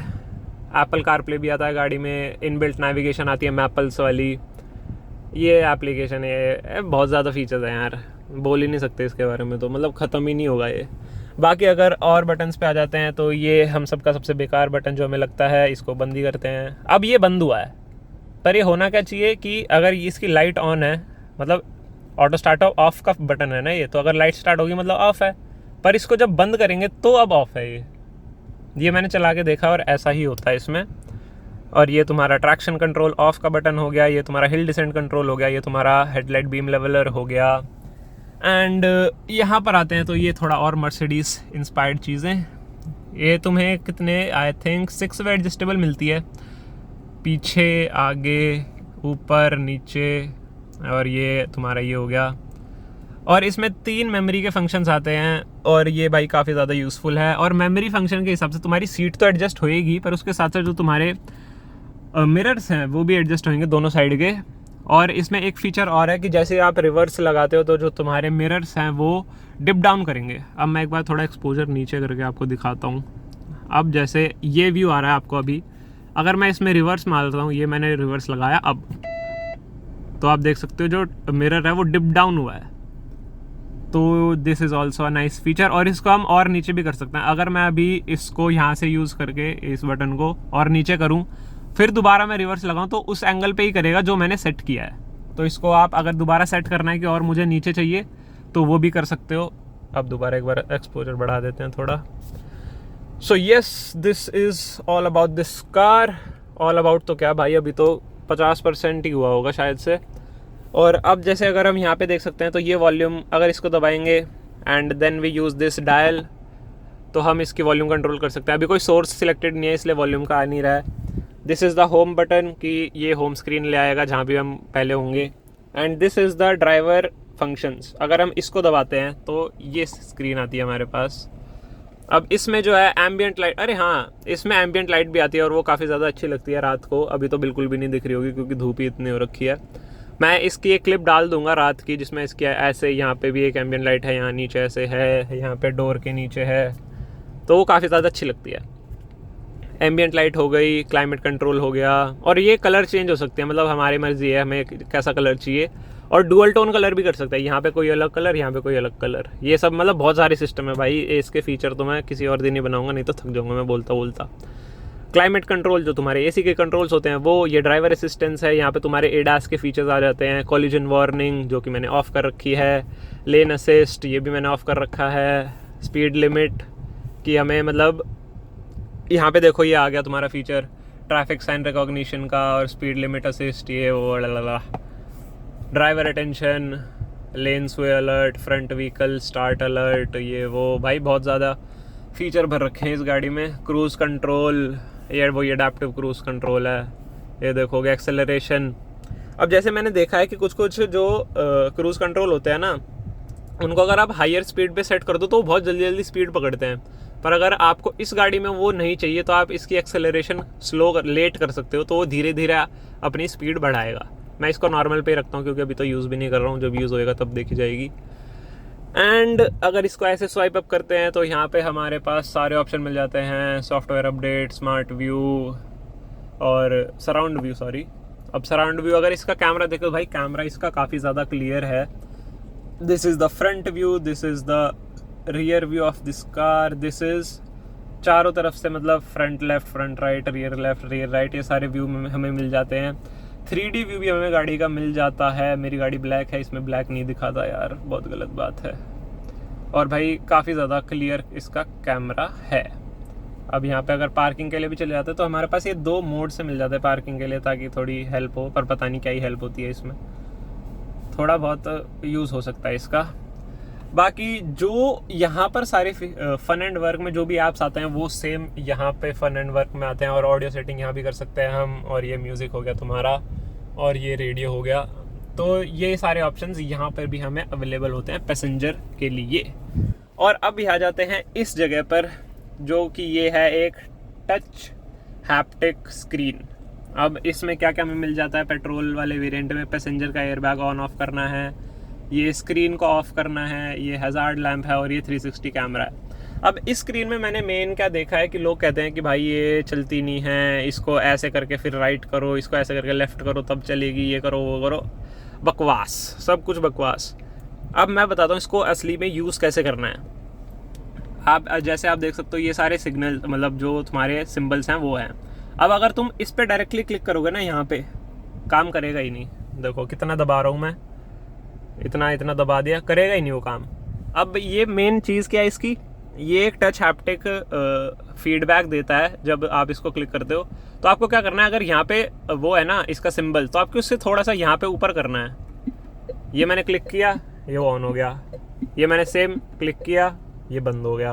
एप्पल कारप्ले भी आता है गाड़ी में, इनबिल्ट नेविगेशन आती है मैपल्स वाली, ये एप्लीकेशन है। बहुत ज़्यादा फीचर्स हैं यार, बोल ही नहीं सकते इसके बारे में तो, मतलब ख़त्म ही नहीं होगा ये। बाकी अगर और बटन्स पे आ जाते हैं तो ये हम सब का सबसे बेकार बटन जो हमें लगता है, इसको बंद ही करते हैं। अब ये बंद हुआ है, पर ये होना क्या चाहिए कि अगर इसकी लाइट ऑन है, मतलब ऑटो स्टार्ट ऑफ का बटन है ना ये, तो अगर लाइट स्टार्ट होगी मतलब ऑफ है, पर इसको जब बंद करेंगे तो अब ऑफ है ये मैंने चला के देखा और ऐसा ही होता है इसमें। और ये तुम्हारा ट्रैक्शन कंट्रोल ऑफ का बटन हो गया, ये तुम्हारा हिल डिसेंट कंट्रोल हो गया, ये तुम्हारा हेडलाइट बीम लेवलर हो गया। एंड यहाँ पर आते हैं तो ये थोड़ा और मर्सिडीज़ इंस्पायर्ड चीज़ें, ये तुम्हें कितने आई थिंक 6 वे एडजस्टेबल मिलती है, पीछे, आगे, ऊपर, नीचे, और ये तुम्हारा ये हो गया। और इसमें 3 मेमोरी के फंक्शंस आते हैं, और ये भाई काफ़ी ज़्यादा यूज़फुल है। और मेमोरी फंक्शन के हिसाब से तुम्हारी सीट तो एडजस्ट होएगी, पर उसके साथ साथ जो तुम्हारे मिरर्स हैं वो भी एडजस्ट होंगे दोनों साइड के। और इसमें एक फ़ीचर और है कि जैसे आप रिवर्स लगाते हो तो जो तुम्हारे मिरर्स हैं वो डिप डाउन करेंगे। अब मैं एक बार थोड़ा एक्सपोजर नीचे करके आपको दिखाता हूँ। अब जैसे ये व्यू आ रहा है आपको अभी, अगर मैं इसमें रिवर्स मारता हूँ, ये मैंने रिवर्स लगाया अब, तो आप देख सकते हो जो मिरर है वो डिप डाउन हुआ है। तो this is also a nice feature. और इसको हम और नीचे भी कर सकते हैं। अगर मैं अभी इसको यहाँ से यूज़ करके इस बटन को और नीचे करूँ, फिर दोबारा मैं रिवर्स लगाऊँ, तो उस एंगल पे ही करेगा जो मैंने सेट किया है। तो इसको आप अगर दोबारा सेट करना है कि और मुझे नीचे चाहिए तो वो भी कर सकते हो। अब दोबारा एक बार एक्सपोजर बढ़ा देते हैं थोड़ा। So yes, this is all about this car. All about तो क्या भाई, अभी तो 50% ही हुआ होगा शायद से। और अब जैसे अगर हम यहाँ पे देख सकते हैं तो ये वॉल्यूम, अगर इसको दबाएंगे and then we use this dial, तो हम इसकी वॉल्यूम कंट्रोल कर सकते हैं। अभी कोई सोर्स सिलेक्टेड नहीं है इसलिए वॉल्यूम का आ नहीं रहा है। This is the home button कि ये होम स्क्रीन ले आएगा जहाँ भी हम पहले होंगे। And this is the driver functions. अगर हम इसको दबाते हैं तो ये स्क्रीन आती है हमारे पास। अब इसमें जो है एम्बियंट लाइट, अरे हाँ, इसमें एम्बियंट लाइट भी आती है और वो काफ़ी ज़्यादा अच्छी लगती है रात को। अभी तो बिल्कुल भी नहीं दिख रही होगी क्योंकि धूप ही इतनी हो रखी है। मैं इसकी एक क्लिप डाल दूंगा रात की जिसमें इसकी ऐसे यहाँ पे भी एक एम्बियंट लाइट है, यहाँ नीचे ऐसे है, यहाँ पे डोर के नीचे है, तो वो काफ़ी ज़्यादा अच्छी लगती है। एम्बियंट लाइट हो गई, क्लाइमेट कंट्रोल हो गया, और ये कलर चेंज हो सकते हैं, मतलब हमारी मर्जी है हमें कैसा कलर चाहिए। और डुअल टोन कलर भी कर सकते हैं, यहाँ पे कोई अलग कलर, यहाँ पे कोई अलग कलर, ये सब मतलब बहुत सारे सिस्टम है भाई। इसके फीचर तो मैं किसी और दिन ही बनाऊंगा, नहीं तो थक जाऊंगा मैं बोलता। क्लाइमेट कंट्रोल जो तुम्हारे एसी के कंट्रोल्स होते हैं वो, ये ड्राइवर असिस्टेंस है, यहाँ पे तुम्हारे एडास के फीचर्स आ जाते हैं। कॉलिजन वार्निंग जो कि मैंने ऑफ़ कर रखी है, लेन असिस्ट ये भी मैंने ऑफ़ कर रखा है, स्पीड लिमिट कि हमें मतलब यहाँ पे देखो ये आ गया तुम्हारा फीचर ट्रैफिक साइन रिकॉग्निशन का, और स्पीड लिमिट असिस्ट ये वो ड्राइवर अटेंशन, लेन स्वे alert, front vehicle start alert, ये वो भाई बहुत ज़्यादा फीचर भर रखे हैं इस गाड़ी में। क्रूज़ कंट्रोल, ये वो ये अडैप्टिव क्रूज़ कंट्रोल है, ये देखोगे एक्सेलरेशन। अब जैसे मैंने देखा है कि कुछ जो क्रूज़ कंट्रोल होते हैं ना, उनको अगर आप हायर स्पीड पे सेट कर दो तो वो बहुत जल्दी स्पीड पकड़ते हैं, पर अगर आपको इस गाड़ी में वो नहीं चाहिए तो आप इसकी एक्सेलरेशन लेट कर सकते हो, तो वो धीरे धीरे अपनी स्पीड बढ़ाएगा। मैं इसको नॉर्मल पे रखता हूँ क्योंकि अभी तो यूज़ भी नहीं कर रहा हूँ, जब यूज़ होएगा तब देखी जाएगी। एंड अगर इसको ऐसे स्वाइप अप करते हैं तो यहाँ पे हमारे पास सारे ऑप्शन मिल जाते हैं, सॉफ्टवेयर अपडेट, स्मार्ट व्यू और सराउंड व्यू। सॉरी, अब सराउंड व्यू अगर इसका कैमरा देखो भाई, कैमरा इसका काफ़ी ज़्यादा क्लियर है। This is the front view, this is the rear view of this car, this is चारों तरफ से मतलब front left, front right, rear right, ये सारे व्यू में हमें मिल जाते हैं। 3D व्यू भी हमें गाड़ी का मिल जाता है। मेरी गाड़ी ब्लैक है, इसमें ब्लैक नहीं दिखाता यार, बहुत गलत बात है। और भाई काफ़ी ज़्यादा क्लियर इसका कैमरा है। अब यहाँ पे अगर पार्किंग के लिए भी चले जाते हैं तो हमारे पास ये 2 मोड से मिल जाते हैं पार्किंग के लिए, ताकि थोड़ी हेल्प हो, पर पता नहीं क्या ही हेल्प होती है इसमें, थोड़ा बहुत यूज़ हो सकता है इसका। बाकी जो यहाँ पर सारे फन एंड वर्क में जो भी ऐप्स आते हैं वो सेम यहाँ पे फन एंड वर्क में आते हैं। और ऑडियो सेटिंग यहाँ भी कर सकते हैं हम, और ये म्यूज़िक हो गया तुम्हारा, और ये रेडियो हो गया। तो ये सारे ऑप्शंस यहाँ पर भी हमें अवेलेबल होते हैं पैसेंजर के लिए। और अब भी आ जाते हैं इस जगह पर, जो कि ये है एक टच हैप्टिक स्क्रीन। अब इसमें क्या क्या हमें मिल जाता है पेट्रोल वाले वेरिएंट में, पैसेंजर का एयरबैग ऑन ऑफ करना है, ये स्क्रीन को ऑफ करना है, ये हैज़ार्ड लैंप है, और ये 360 कैमरा है। अब इस स्क्रीन में मैंने मेन क्या देखा है कि लोग कहते हैं कि भाई ये चलती नहीं है, इसको ऐसे करके फिर राइट करो, इसको ऐसे करके लेफ़्ट करो तब चलेगी, ये करो वो करो, बकवास, सब कुछ बकवास। अब मैं बताता हूँ इसको असली में यूज़ कैसे करना है। आप जैसे आप देख सकते हो ये सारे सिग्नल, मतलब जो तुम्हारे सिंबल्स हैं वो हैं। अब अगर तुम इस पर डायरेक्टली क्लिक करोगे ना, यहाँ पे काम करेगा ही नहीं। देखो कितना दबा रहा हूँ मैं, इतना दबा दिया, करेगा ही नहीं वो काम। अब ये मेन चीज़ क्या है इसकी, ये एक टच हैप्टिक फीडबैक देता है। जब आप इसको क्लिक करते हो तो आपको क्या करना है, अगर यहाँ पे वो है ना इसका सिंबल, तो आपको उससे थोड़ा सा यहाँ पे ऊपर करना है। ये मैंने क्लिक किया, ये ऑन हो गया, ये मैंने सेम क्लिक किया, ये बंद हो गया।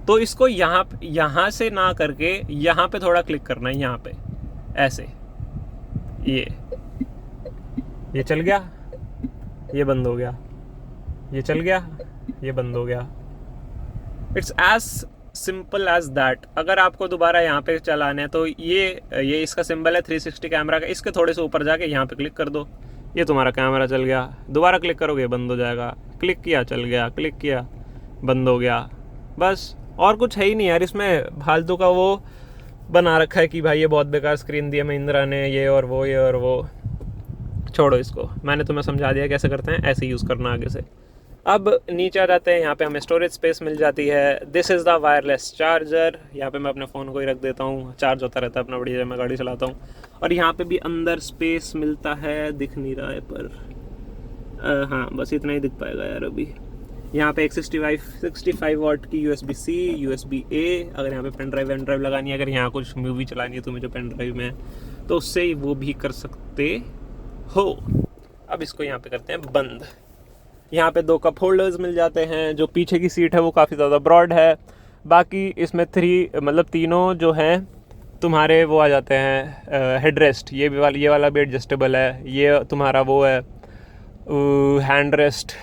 तो इसको यहाँ से ना करके यहाँ पे थोड़ा क्लिक करना है, यहाँ पे ऐसे, ये चल गया, ये बंद हो गया, ये चल गया, ये बंद हो गया। It's as simple as that. अगर आपको दोबारा यहाँ पे चलाना है तो ये इसका सिंबल है 360 कैमरा का, इसके थोड़े से ऊपर जाके यहाँ पे क्लिक कर दो, ये तुम्हारा कैमरा चल गया। दोबारा क्लिक करोगे बंद हो जाएगा, क्लिक किया चल गया, क्लिक किया बंद हो गया। बस और कुछ है ही नहीं यार इसमें, फालतू का वो बना रखा है कि भाई ये बहुत बेकार स्क्रीन दी है महिंद्रा ने, ये और वो। छोड़ो इसको, मैंने तुम्हें समझा दिया कैसे करते हैं, ऐसे यूज़ करना आगे से। अब नीचे आ जाते हैं, यहाँ पे हमें स्टोरेज स्पेस मिल जाती है। This is the wireless charger. यहाँ पे मैं अपने फ़ोन को ही रख देता हूँ, चार्ज होता रहता है अपना बढ़िया, मैं गाड़ी चलाता हूँ। और यहाँ पे भी अंदर स्पेस मिलता है, दिख नहीं रहा है पर हाँ बस इतना ही दिख पाएगा यार अभी। यहाँ पे एक 65 वाट की USB-C, USB-A, अगर यहाँ पे पेन ड्राइव लगानी है, अगर यहाँ कुछ मूवी चलानी है तुम्हें जो पेन ड्राइव में तो उससे वो भी कर सकते हो। अब इसको यहाँ पे करते हैं बंद। यहाँ पे 2 कप होल्डर्स मिल जाते हैं। जो पीछे की सीट है वो काफ़ी ज़्यादा ब्रॉड है। बाकी इसमें तीनों जो हैं तुम्हारे वो आ जाते हैं हेडरेस्ट। ये वाला भी एडजस्टेबल है। ये तुम्हारा वो है हैंड रेस्ट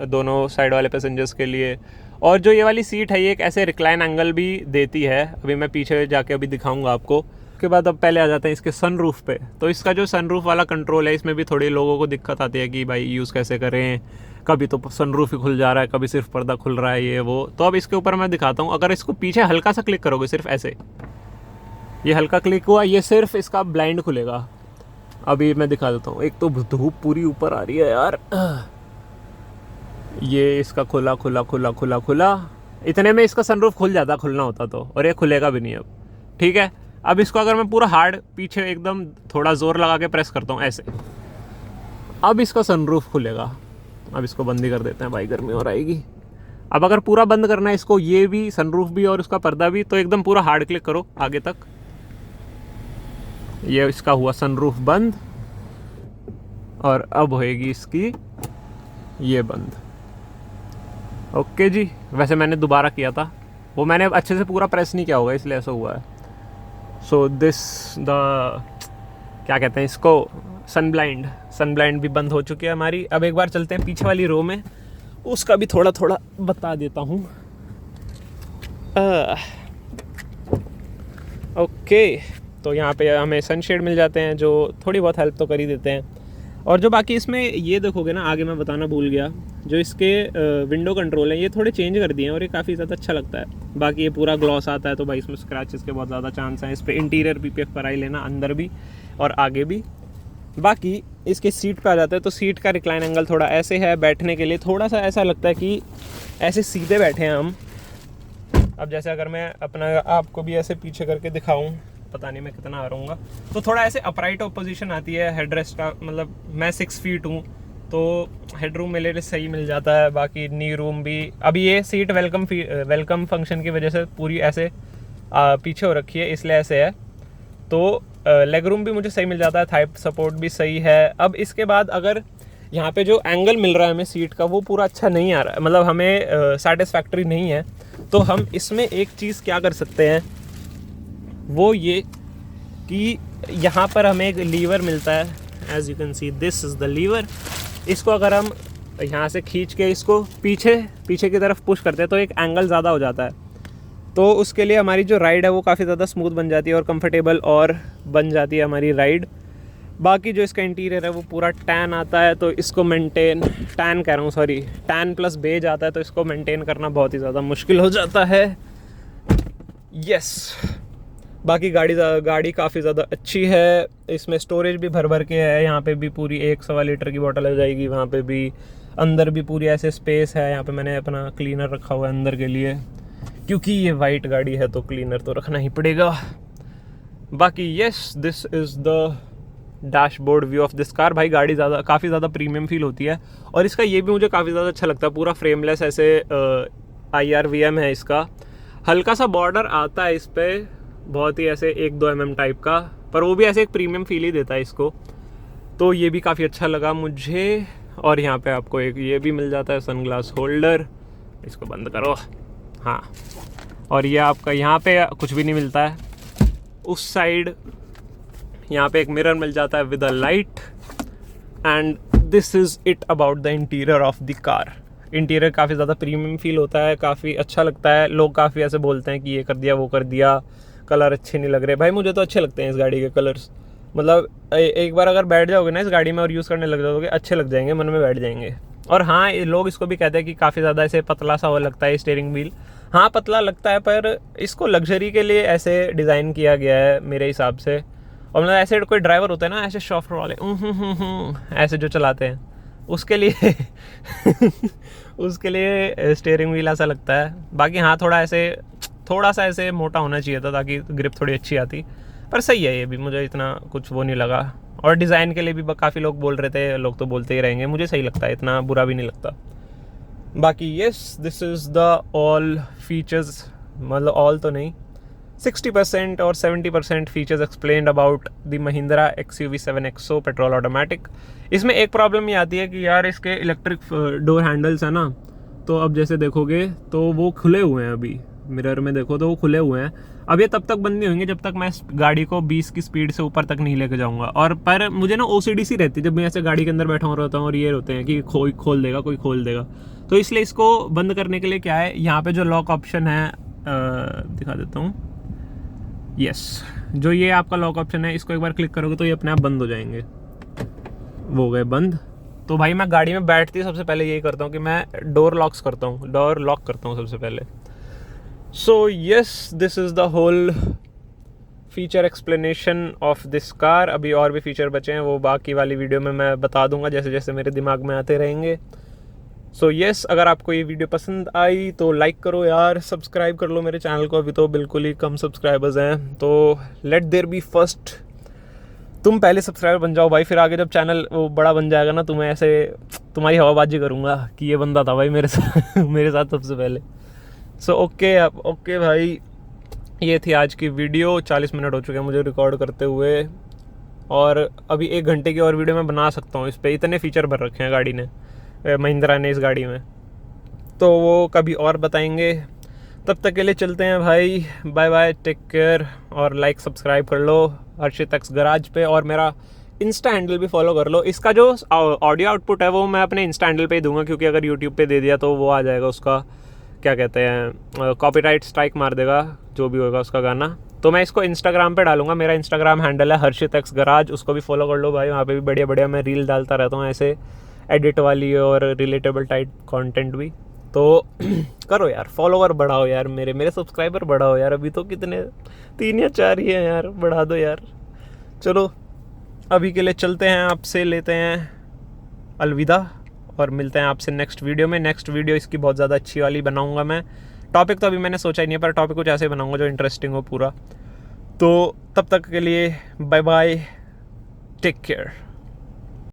दोनों साइड वाले पैसेंजर्स के लिए। और जो ये वाली सीट है ये एक ऐसे रिक्लाइन एंगल भी देती है, अभी मैं पीछे जाके अभी दिखाऊंगा आपको। उसके बाद अब पहले आ जाते हैं इसके सनरूफ पे। तो इसका जो सनरूफ वाला कंट्रोल है इसमें भी थोड़ी लोगों को दिक्कत आती है कि भाई यूज़ कैसे करें, कभी तो सनरूफ ही खुल जा रहा है, कभी सिर्फ पर्दा खुल रहा है, ये वो। तो अब इसके ऊपर मैं दिखाता हूँ। अगर इसको पीछे हल्का सा क्लिक करोगे, सिर्फ ऐसे, ये हल्का क्लिक हुआ, ये सिर्फ इसका ब्लाइंड खुलेगा। अभी मैं दिखा देता हूँ। एक तो धूप पूरी ऊपर आ रही है यार। ये इसका खुला, इतने में इसका सनरूफ खुल जाता, खुलना होता तो, और ये खुलेगा भी नहीं अब। ठीक है, अब इसको अगर मैं पूरा हार्ड पीछे एकदम थोड़ा ज़ोर लगा के प्रेस करता हूँ ऐसे, अब इसका सनरूफ खुलेगा। अब इसको बंद ही कर देते हैं भाई, गर्मी और आएगी। अब अगर पूरा बंद करना है इसको, ये भी सनरूफ भी और उसका पर्दा भी, तो एकदम पूरा हार्ड क्लिक करो आगे तक। ये इसका हुआ सनरूफ बंद, और अब होएगी इसकी ये बंद। ओके जी। वैसे मैंने दोबारा किया था, वो मैंने अच्छे से पूरा प्रेस नहीं किया होगा इसलिए ऐसा हुआ है। सो दिस द क्या कहते हैं इसको, सन ब्लाइंड भी बंद हो चुकी है हमारी। अब एक बार चलते हैं पीछे वाली रो में, उसका भी थोड़ा थोड़ा बता देता हूँ। ओके, तो यहाँ पे हमें सनशेड मिल जाते हैं जो थोड़ी बहुत हेल्प तो कर ही देते हैं। और जो बाकी इसमें ये देखोगे ना, आगे मैं बताना भूल गया, जो इसके विंडो कंट्रोल हैं ये थोड़े चेंज कर दिए हैं और ये काफ़ी ज़्यादा अच्छा लगता है। बाकी ये पूरा ग्लॉस आता है तो भाई इसमें स्क्रैचेस के बहुत ज़्यादा चांस हैं। इस पर इंटीरियर PPF कराई लेना, अंदर भी और आगे भी। बाकी इसके सीट पे आ जाता है तो सीट का रिक्लाइन एंगल थोड़ा ऐसे है, बैठने के लिए थोड़ा सा ऐसा लगता है कि ऐसे सीधे बैठे हैं हम। अब जैसे अगर मैं अपना आपको भी ऐसे पीछे करके दिखाऊं, पता नहीं मैं कितना आ रहूँगा, तो थोड़ा ऐसे अपराइट पोजीशन आती है हेडरेस्ट का। मतलब मैं 6 फीट हूँ तो हेडरूम मेरे लिए सही मिल जाता है। बाकी नी रूम भी, अभी ये सीट वेलकम फंक्शन की वजह से पूरी ऐसे पीछे हो रखी है, इसलिए ऐसे है। तो लेग रूम भी मुझे सही मिल जाता है, थाई सपोर्ट भी सही है। अब इसके बाद अगर यहाँ पे जो एंगल मिल रहा है हमें सीट का, वो पूरा अच्छा नहीं आ रहा है, मतलब हमें सेटिस्फैक्टरी नहीं है, तो हम इसमें एक चीज़ क्या कर सकते हैं, वो ये कि यहाँ पर हमें एक लीवर मिलता है। As you can see this is the lever. इसको अगर हम यहाँ से खींच के इसको पीछे की तरफ पुश करते हैं तो एक एंगल ज़्यादा हो जाता है। तो उसके लिए हमारी जो राइड है वो काफ़ी ज़्यादा स्मूथ बन जाती है और कंफर्टेबल और बन जाती है हमारी राइड। बाकी जो इसका इंटीरियर है वो पूरा टैन आता है, तो इसको टैन प्लस बेज आता है, तो इसको मेंटेन करना बहुत ही ज़्यादा मुश्किल हो जाता है। यस, बाकी गाड़ी काफ़ी ज़्यादा अच्छी है। इसमें स्टोरेज भी भर के है। यहाँ पे भी पूरी 1 लीटर की बोतल हो जाएगी। वहाँ पे भी अंदर भी पूरी ऐसे स्पेस है। यहाँ पे मैंने अपना क्लीनर रखा हुआ है अंदर के लिए, क्योंकि ये वाइट गाड़ी है तो क्लीनर तो रखना ही पड़ेगा। बाकी yes, this is the dashboard view of this car. भाई गाड़ी काफ़ी ज़्यादा प्रीमियम फील होती है, और इसका ये भी मुझे काफ़ी ज़्यादा अच्छा लगता है। पूरा फ्रेमलेस ऐसे IRVM है इसका। हल्का सा बॉर्डर आता है इस पर, बहुत ही ऐसे 1-2 mm टाइप का, पर वो भी ऐसे एक प्रीमियम फील ही देता है इसको। तो ये भी काफ़ी अच्छा लगा मुझे। और यहाँ पे आपको एक ये भी मिल जाता है सनग्लास होल्डर। इसको बंद करो, हाँ। और ये आपका यहाँ पे कुछ भी नहीं मिलता है। उस साइड यहाँ पे एक मिरर मिल जाता है with a light. And this is it about the interior of the car. Interior काफ़ी ज़्यादा प्रीमियम फील होता है, काफ़ी अच्छा लगता है। लोग काफ़ी ऐसे बोलते हैं कि ये कर दिया वो कर दिया, कलर अच्छे नहीं लग रहे। भाई मुझे तो अच्छे लगते हैं इस गाड़ी के कलर्स। मतलब एक बार अगर बैठ जाओगे ना इस गाड़ी में और यूज़ करने लग जाओगे, अच्छे लग जाएंगे, मन में बैठ जाएंगे। और हाँ, लोग इसको भी कहते हैं कि काफ़ी ज़्यादा ऐसे पतला सा वो लगता है स्टीयरिंग व्हील। हाँ, पतला लगता है, पर इसको लग्जरी के लिए ऐसे डिज़ाइन किया गया है मेरे हिसाब से। और मतलब ऐसे कोई ड्राइवर होते हैं ना ऐसे शॉफ्ट वाले ऐसे जो चलाते हैं, उसके लिए उसके लिए स्टीयरिंग व्हील ऐसा लगता है। बाकी हाँ, थोड़ा सा ऐसे मोटा होना चाहिए था ताकि ग्रिप थोड़ी अच्छी आती, पर सही है ये भी, मुझे इतना कुछ वो नहीं लगा। और डिज़ाइन के लिए भी काफ़ी लोग बोल रहे थे, लोग तो बोलते ही रहेंगे, मुझे सही लगता है, इतना बुरा भी नहीं लगता। बाकी yes, this is the all features, मतलब ऑल तो नहीं, 60% और 70% features explained about the Mahindra XUV 7XO petrol automatic. इसमें एक प्रॉब्लम ये आती है कि यार इसके इलेक्ट्रिक डोर हैंडल्स है ना, तो अब जैसे देखोगे तो वो खुले हुए हैं। अभी मिरर में देखो तो वो खुले हुए हैं। अब ये तब तक बंद नहीं होंगे जब तक मैं गाड़ी को 20 की स्पीड से ऊपर तक नहीं लेके जाऊंगा। और पर मुझे ना OCD सी रहती है जब मैं ऐसे गाड़ी के अंदर बैठा रहता हूँ और ये होते हैं कि कोई खोल देगा। तो इसलिए इसको बंद करने के लिए क्या है, यहाँ पे जो लॉक ऑप्शन है, दिखा देता हूँ। यस, जो ये आपका लॉक ऑप्शन है, इसको एक बार क्लिक करोगे तो ये अपने आप बंद हो जाएंगे। वो हो गए बंद। तो भाई मैं गाड़ी में बैठती सबसे पहले यही करता हूँ कि मैं डोर लॉक करता हूँ सबसे पहले। So yes, this is the whole feature explanation of this car. अभी और भी फीचर बचे हैं, वो बाकी वाली वीडियो में मैं बता दूंगा जैसे जैसे मेरे दिमाग में आते रहेंगे। सो यस, अगर आपको ये वीडियो पसंद आई तो लाइक करो यार, सब्सक्राइब कर लो मेरे चैनल को, अभी तो बिल्कुल ही कम सब्सक्राइबर्स हैं। तो लेट देयर बी फर्स्ट, तुम पहले सब्सक्राइबर बन जाओ भाई, फिर आगे जब चैनल वो बड़ा बन जाएगा ना, तुम्हें ऐसे तुम्हारी हवाबाजी करूँगा कि ये बंदा था भाई मेरे साथ सबसे पहले। सो ओके भाई, ये थी आज की वीडियो। 40 मिनट हो चुके हैं मुझे रिकॉर्ड करते हुए, और अभी 1 घंटे की और वीडियो मैं बना सकता हूँ। इस पर इतने फीचर भर रखे हैं गाड़ी ने, महिंद्रा ने इस गाड़ी में, तो वो कभी और बताएंगे। तब तक के लिए चलते हैं भाई, बाय बाय, टेक केयर। और लाइक सब्सक्राइब कर लो हर्षित एक्स गराज पे, और मेरा इंस्टा हैंडल भी फॉलो कर लो। इसका जो ऑडियो आउटपुट है वो मैं अपने इंस्टा हैंडल पे ही दूंगा, क्योंकि अगर यूट्यूब पे दे दिया तो वो आ जाएगा, उसका क्या कहते हैं, कॉपीराइट स्ट्राइक मार देगा जो भी होगा उसका गाना। तो मैं इसको इंस्टाग्राम पे डालूंगा। मेरा इंस्टाग्राम हैंडल है हर्षित एक्स गराज, उसको भी फॉलो कर लो भाई। वहाँ पे भी बढ़िया बढ़िया मैं रील डालता रहता हूँ, ऐसे एडिट वाली और रिलेटेबल टाइप कंटेंट भी। तो करो यार, फॉलोवर बढ़ाओ यार, मेरे सब्सक्राइबर बढ़ाओ यार। अभी तो कितने 3 या 4 ही हैं यार, बढ़ा दो यार। चलो अभी के लिए चलते हैं, आपसे लेते हैं अलविदा, और मिलते हैं आपसे नेक्स्ट वीडियो में। नेक्स्ट वीडियो इसकी बहुत ज़्यादा अच्छी वाली बनाऊँगा मैं। टॉपिक तो अभी मैंने सोचा ही नहीं है, पर टॉपिक कुछ ऐसे बनाऊँगा जो इंटरेस्टिंग हो पूरा। तो तब तक के लिए बाय बाय, टेक केयर।